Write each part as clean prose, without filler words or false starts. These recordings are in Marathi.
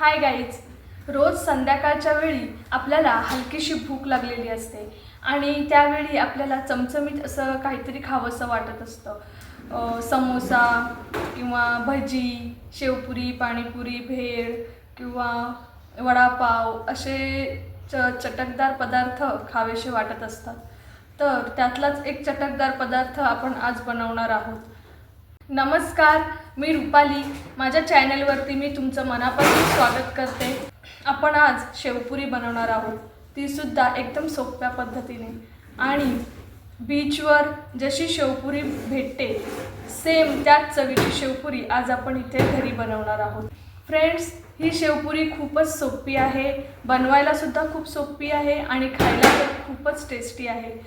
Hi guys. रोज संध्याकाळच्या वेळी आपल्याला हलकीशी भूक लागलेली असते आणि त्यावेळी आपल्याला चमचमीत असं काहीतरी खावंसं वाटत असतं. समोसा किंवा भजी, शेवपुरी, पाणीपुरी, भेळ किंवा वडापाव असे चटकदार पदार्थ खावेसे वाटत असतात. तर त्यातलाच एक चटकदार पदार्थ आपण आज बनवणार आहोत. नमस्कार, मी रुपाली. माझ्या चॅनलवरती मी तुमचं मनापासून स्वागत करते. आपण आज शेवपुरी बनवणार आहोत, तीसुद्धा एकदम सोप्या पद्धतीने. आणि बीचवर जशी शेवपुरी भेटते सेम त्याच चवीची शेवपुरी आज आपण इथे घरी बनवणार आहोत. फ्रेंड्स, ही शेवपुरी खूपच सोपी आहे, बनवायलासुद्धा खूप सोपी आहे आणि खायला तर खूपच टेस्टी आहे.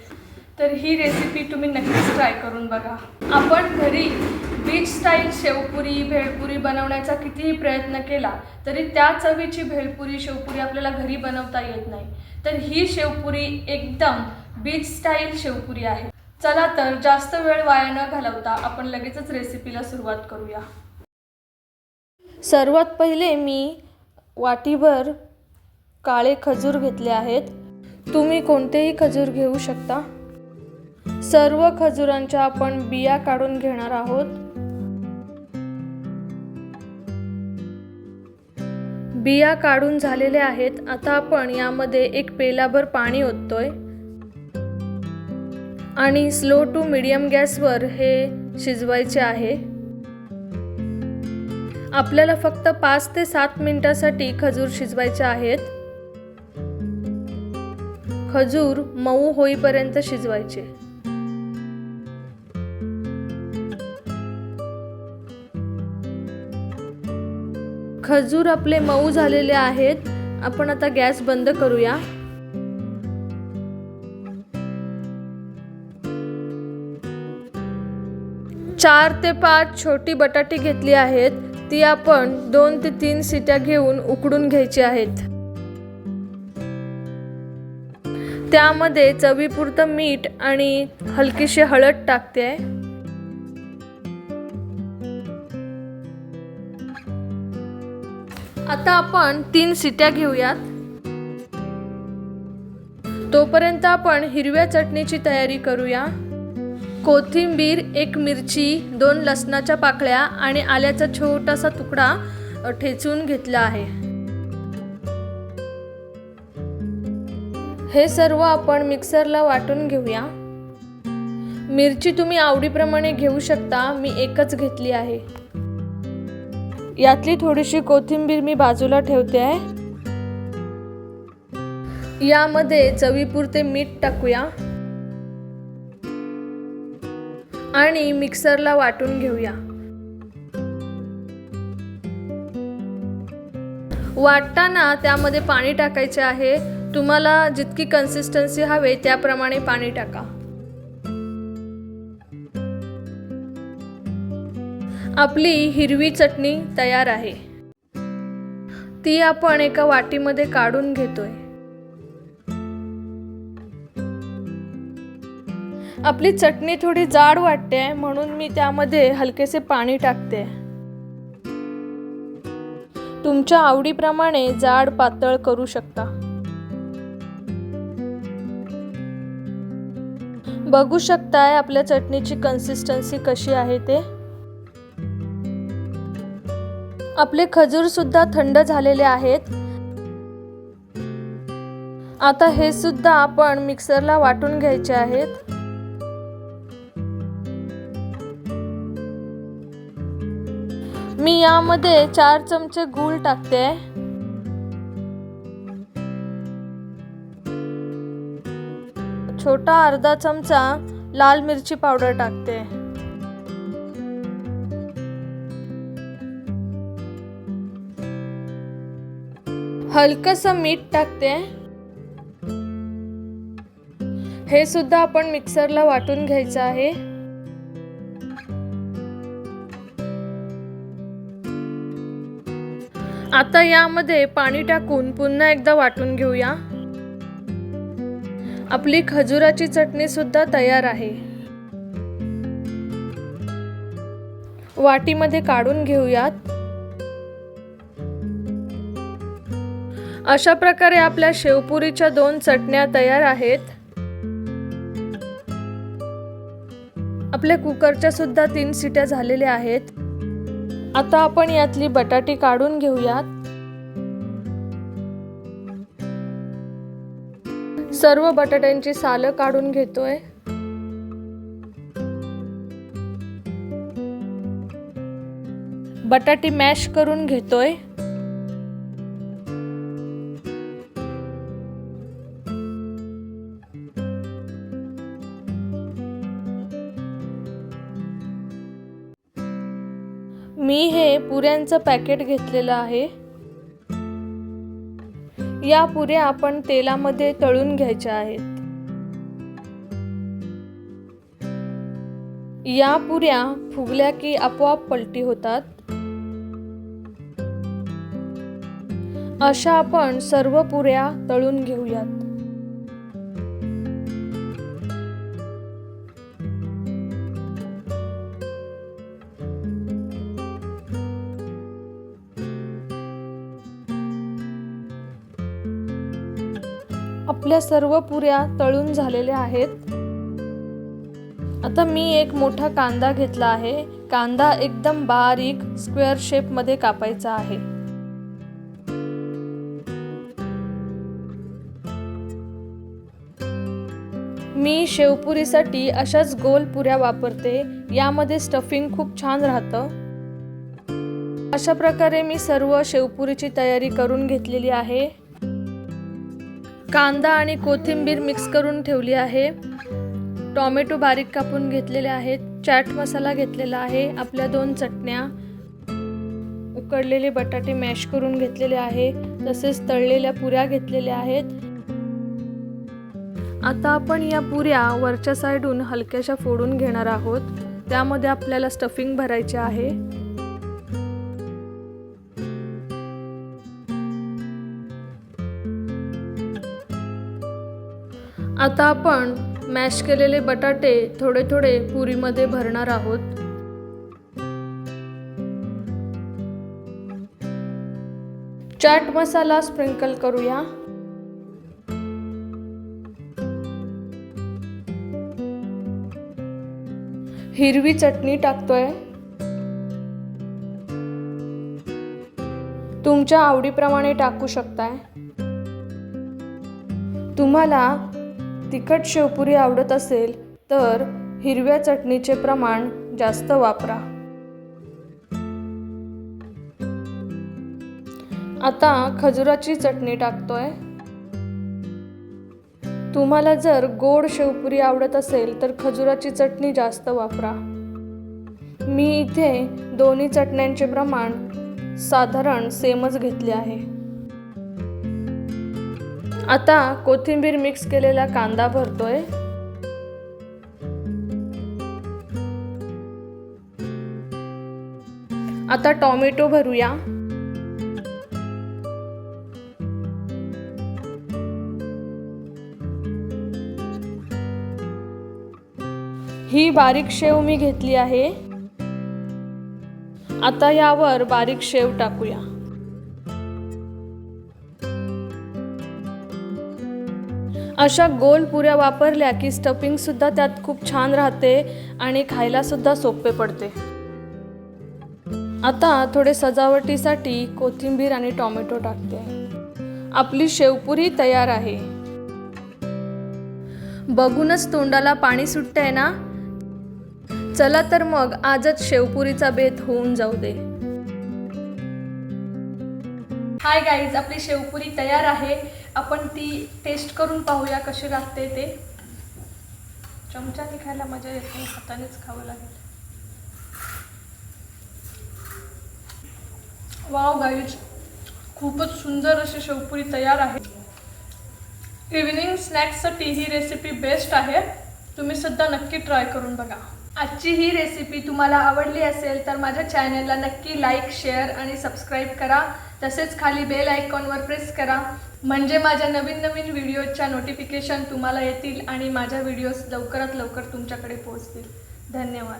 तर ही रेसिपी तुम्ही नक्कीच ट्राय करून बघा. आपण घरी बीच स्टाईल शेवपुरी, भेळपुरी बनवण्याचा कितीही प्रयत्न केला तरी त्या चवीची भेळपुरी, शेवपुरी आपल्याला घरी बनवता येत नाही. तर ही शेवपुरी एकदम बीच स्टाईल शेवपुरी आहे. चला तर जास्त वेळ वाया न घालवता आपण लगेचच रेसिपीला सुरुवात करूया. सर्वात पहिले मी वाटीभर काळे खजूर घेतले आहेत. तुम्ही कोणतेही खजूर घेऊ शकता. सर्व खजुरांच्या आपण बिया काढून घेणार आहोत. बिया काढून झालेल्या आहेत. आता आपण यामध्ये एक पेलाभर पाणी ओततोय आणि स्लो टू मीडियम गॅसवर हे शिजवायचे आहे. आपल्याला फक्त 5 ते 7 मिनिटांसाठी खजूर शिजवायचे आहेत. खजूर मऊ होईपर्यंत शिजवायचे. खजूर आपले मऊ झालेले आहेत. आपण आता गॅस बंद करूया. चार ते 5 छोटी बटाटी घेतली आहेत. ती आपण 2 ते 3 शिट्या घेऊन उकडून घ्यायची आहेत. त्यामध्ये चवीपुरतं मीठ आणि हलकीशी हळद टाकते. आता आपण 3 शिट्या घेऊयात. तोपर्यंत आपण हिरव्या चटणीची तयारी करूया. कोथिंबीर, 1 मिरची, 2 लसणाच्या पाकळ्या आणि आल्याचा छोटासा तुकडा ठेचून घेतला आहे. हे सर्व आपण मिक्सरला वाटून घेऊया. मिरची तुम्ही आवडीप्रमाणे घेऊ शकता. मी एकच घेतली आहे. यातली थोडीशी कोथिंबीर मी बाजूला ठेवते आहे. यामध्ये चवीपुरते मीठ टाकूया आणि मिक्सरला वाटून घेऊया. वाटताना त्यामध्ये पाणी टाकायचे आहे. तुम्हाला जितकी कन्सिस्टन्सी हवे त्याप्रमाणे पाणी टाका. आपली हिरवी चटणी तयार आहे. ती आपण एका वाटीमध्ये काढून घेतोय. आपली चटणी थोडी जाड वाटते म्हणून मी त्यामध्ये हलकेसे पाणी टाकते. तुमच्या आवडीप्रमाणे जाड पातळ करू शकता. बघू शकताय आपल्या चटणीची कन्सिस्टन्सी कशी आहे ते. आपले खजूर सुद्धा थंड झालेले आहेत. आता हे सुद्धा आपण मिक्सरला वाटून घ्यायचे आहेत. मी यामध्ये 4 चमचे गूळ टाकते. छोटा अर्धा चमचा लाल मिरची पावडर टाकते. हलकसं मीठ टाकते. हे सुद्धा आपण मिक्सरला वाटून घ्यायचं आहे. आता यामध्ये पाणी टाकून पुन्हा एकदा वाटून घेऊया. आपली खजुराची चटणी सुद्धा तयार आहे. वाटीमध्ये काढून घेऊयात. अशा प्रकारे आपल्या शेवपुरीच्या 2 चटण्या तयार आहेत. आपल्या कुकरच्या सुद्धा 3 शिट्या झालेल्या आहेत. आता आपण यातली बटाटी काढून घेऊयात. सर्व बटाट्यांची सालं काढून घेतोय. बटाटी मॅश करून घेतोय. मी हे पुऱ्यांचं पॅकेट घेतलेलं आहे. या पुऱ्या आपण तेलामध्ये तळून घ्यायच्या आहेत. या पुऱ्या फुगल्या की आपोआप पलटी होतात. अशा आपण सर्व पुऱ्या तळून घेऊयात. आपल्या सर्व पुऱ्या तळून झालेल्या आहेत. आता मी एक मोठा कांदा घेतला आहे. कांदा एकदम बारीक स्क्वेअर शेप मध्ये कापायचा आहे. मी शेवपुरीसाठी अशाच गोल पुऱ्या वापरते. यामध्ये स्टफिंग खूप छान राहतं. अशा प्रकारे मी सर्व शेवपुरीची तयारी करून घेतलेली आहे. कांदा आणि कोथिंबीर मिक्स करून ठेवली आहे. टोमॅटो बारीक कापून घेतलेले आहेत. चाट मसाला घेतलेला आहे. आपल्या 2 चटण्या, उकडलेले बटाटे मॅश करून घेतलेले आहे. तसेच तळलेल्या पुऱ्या घेतलेल्या आहेत. आता आपण या पुऱ्या वरच्या साईडून हलक्याशा फोडून घेणार आहोत. त्यामध्ये आपल्याला स्टफिंग भरायचे आहे. आता आपण मॅश केलेले बटाटे थोडे थोडे पुरीमध्ये भरणार आहोत. चाट मसाला स्प्रिंकल करूया. हिरवी चटणी टाकतोय. तुमच्या आवडीप्रमाणे टाकू शकताय. तुम्हाला तिखट शेवपुरी आवडत असेल तर हिरव्या चटणीचे प्रमाण जास्त वापरा. आता खजुराची चटणी टाकतोय. तुम्हाला जर गोड शेवपुरी आवडत असेल तर खजुराची चटणी जास्त वापरा. मी इथे दोन्ही चटण्यांचे प्रमाण साधारण सेमच घेतले आहे. आता कोथिंबीर मिक्स केलेला कांदा भरतोय. आता टोमॅटो भरूया. ही बारीक शेव मी घेतली आहे. आता यावर बारीक शेव टाकूया. अशा गोल पुऱ्या वापरल्या की स्टफिंग सुद्धा त्यात खूप छान राहते आणि खायला सुद्धा सोपे पडते. आता थोडे सजावटीसाठी कोथिंबीर आणि टोमॅटो टाकते. आपली शेवपुरी तयार आहे. बघूनच तोंडाला पाणी सुटतंय ना? चला तर मग आजच शेवपुरीचा बेत होऊन जाऊ दे. हाय गाईज, आपली शेवपुरी तयार आहे. आपण ती टेस्ट करून पाहूया कशी लागते ते. चमच्याने खायला मजा येते, हातानेच खावं लागेल. वाव गाईज, खूपच सुंदर अशी शेवपुरी तयार आहे. इव्हिनिंग स्नॅक्ससाठी ही रेसिपी बेस्ट आहे. तुम्ही सुद्धा नक्की ट्राय करून बघा. आजची ही रेसिपी तुम्हाला आवडली असेल तर माझ्या चॅनलला नक्की लाईक, शेअर आणि सबस्क्राईब करा. तसेच खाली बेल आयकॉनवर प्रेस करा, म्हणजे माझ्या नवीन नवीन व्हिडिओच्या नोटिफिकेशन तुम्हाला येतील आणि माझ्या व्हिडिओज लवकरात लवकर तुमच्याकडे पोहोचतील. धन्यवाद.